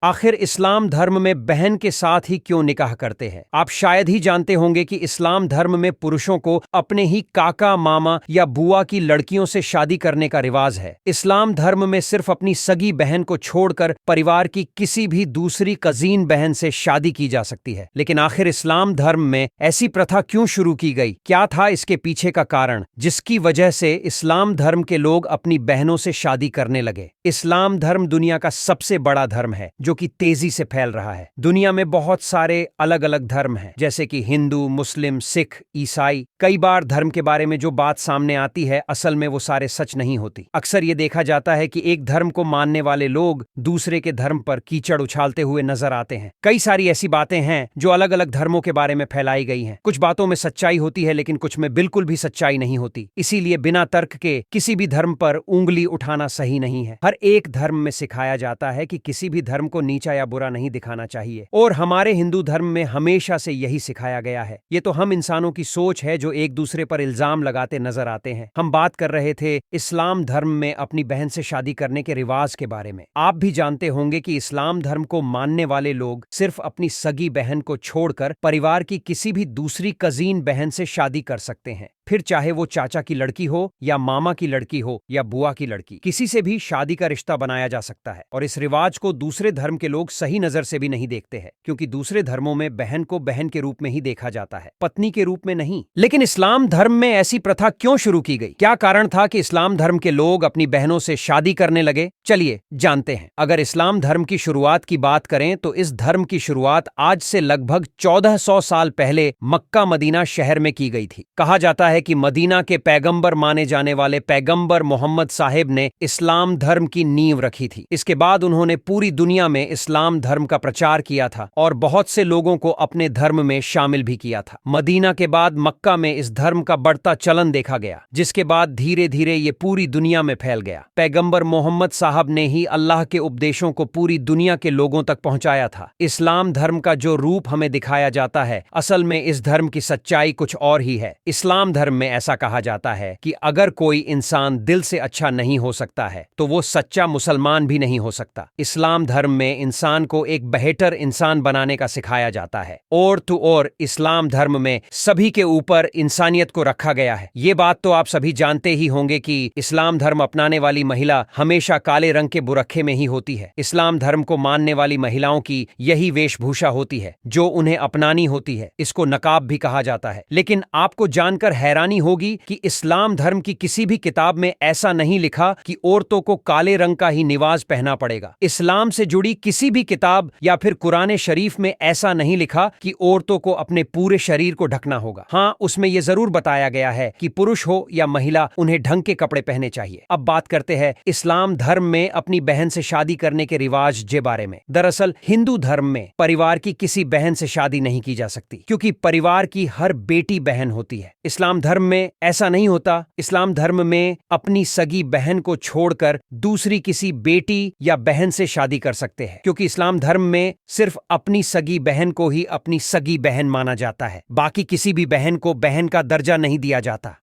आखिर इस्लाम धर्म में बहन के साथ ही क्यों निकाह करते हैं? आप शायद ही जानते होंगे कि इस्लाम धर्म में पुरुषों को अपने ही काका, मामा या बुआ की लड़कियों से शादी करने का रिवाज है। इस्लाम धर्म में सिर्फ अपनी सगी बहन को छोड़कर परिवार की किसी भी दूसरी कजीन बहन से शादी की जा सकती है। लेकिन आखिर इस्लाम धर्म में ऐसी प्रथा क्यों शुरू की गई? क्या था इसके पीछे का कारण जिसकी वजह से इस्लाम धर्म के लोग अपनी बहनों से शादी करने लगे? इस्लाम धर्म दुनिया का सबसे बड़ा धर्म है जो कि तेजी से फैल रहा है। दुनिया में बहुत सारे अलग अलग धर्म हैं, जैसे कि हिंदू, मुस्लिम, सिख, ईसाई। कई बार धर्म के बारे में जो बात सामने आती है असल में वो सारे सच नहीं होती। अक्सर ये देखा जाता है कि एक धर्म को मानने वाले लोग दूसरे के धर्म पर कीचड़ उछालते हुए नजर आते हैं। कई सारी ऐसी बातें हैं जो अलग अलग धर्मों के बारे में फैलाई गई हैं। कुछ बातों में सच्चाई होती है लेकिन कुछ में बिल्कुल भी सच्चाई नहीं होती। इसीलिए बिना तर्क के किसी भी धर्म पर उंगली उठाना सही नहीं है। हर एक धर्म में सिखाया जाता है कि किसी भी धर्म को नीचा या बुरा नहीं दिखाना चाहिए, और हमारे हिंदू धर्म में हमेशा से यही सिखाया गया है। ये तो हम इंसानों की सोच है जो एक दूसरे पर इल्जाम लगाते नजर आते हैं। हम बात कर रहे थे इस्लाम धर्म में अपनी बहन से शादी करने के रिवाज के बारे में। आप भी जानते होंगे कि इस्लाम धर्म को मानने वाले लोग सिर्फ अपनी सगी बहन को छोड़कर परिवार की किसी भी दूसरी कजीन बहन से शादी कर सकते हैं, फिर चाहे वो चाचा की लड़की हो या मामा की लड़की हो या बुआ की लड़की, किसी से भी शादी का रिश्ता बनाया जा सकता है। और इस रिवाज को दूसरे धर्म के लोग सही नजर से भी नहीं देखते हैं, क्योंकि दूसरे धर्मों में बहन को बहन के रूप में ही देखा जाता है, पत्नी के रूप में नहीं। लेकिन इस्लाम धर्म में ऐसी प्रथा क्यों शुरू की गई? क्या कारण था कि इस्लाम धर्म के लोग अपनी बहनों से शादी करने लगे? चलिए जानते हैं। अगर इस्लाम धर्म की शुरुआत की बात करें तो इस धर्म की शुरुआत आज से लगभग 1400 साल पहले मक्का मदीना शहर में की गई थी। कहा जाता है कि मदीना के पैगंबर माने जाने वाले पैगंबर मोहम्मद साहिब ने इस्लाम धर्म की नींव रखी थी। इसके बाद उन्होंने पूरी दुनिया में इस्लाम धर्म का प्रचार किया था और बहुत से लोगों को अपने धर्म में शामिल भी किया था। मदीना के बाद मक्का में इस धर्म का बढ़ता चलन देखा गया, जिसके बाद धीरे धीरे ये पूरी दुनिया में फैल गया। पैगंबर मोहम्मद साहब ने ही अल्लाह के उपदेशों को पूरी दुनिया के लोगों तक पहुंचाया था। इस्लाम धर्म का जो रूप हमें दिखाया जाता है, असल में इस धर्म की सच्चाई कुछ और ही है। इस्लाम धर्म में ऐसा कहा जाता है कि अगर कोई इंसान दिल से अच्छा नहीं हो सकता है तो वो सच्चा मुसलमान भी नहीं हो सकता। इस्लाम धर्म में इंसान को एक बेहतर इंसान बनाने का सिखाया जाता है। और तो और इस्लाम धर्म में सभी के ऊपर इंसानियत को रखा गया है। ये बात तो आप सभी जानते ही होंगे कि इस्लाम धर्म अपनाने वाली महिला हमेशा काले रंग के बुरखे में ही होती है। इस्लाम धर्म को मानने वाली महिलाओं की यही वेशभूषा होती है जो उन्हें अपनानी होती है। इसको नकाब भी कहा जाता है। लेकिन आपको जानकर हैरानी होगी कि इस्लाम धर्म की किसी भी किताब में ऐसा नहीं लिखा कि औरतों को काले रंग का ही निवाज पहनना पड़ेगा। इस्लाम से जुड़ी किसी भी किताब या फिर कुरान शरीफ में ऐसा नहीं लिखा कि औरतों को अपने पूरे शरीर को ढकना होगा। हाँ, उसमें यह जरूर बताया गया है कि पुरुष हो या महिला उन्हें ढंग के कपड़े पहनने चाहिए। अब बात करते हैं इस्लाम धर्म में अपनी बहन से शादी करने के रिवाज के बारे में। दरअसल हिंदू धर्म में परिवार की किसी बहन से शादी नहीं की जा सकती, क्योंकि परिवार की हर बेटी बहन होती है। इस्लाम धर्म में ऐसा नहीं होता। इस्लाम धर्म में अपनी सगी बहन को छोड़कर दूसरी किसी बेटी या बहन से शादी कर सकते हैं, क्योंकि इस्लाम धर्म में सिर्फ अपनी सगी बहन को ही अपनी सगी बहन माना जाता है। बाकी किसी भी बहन को बहन का दर्जा नहीं दिया जाता।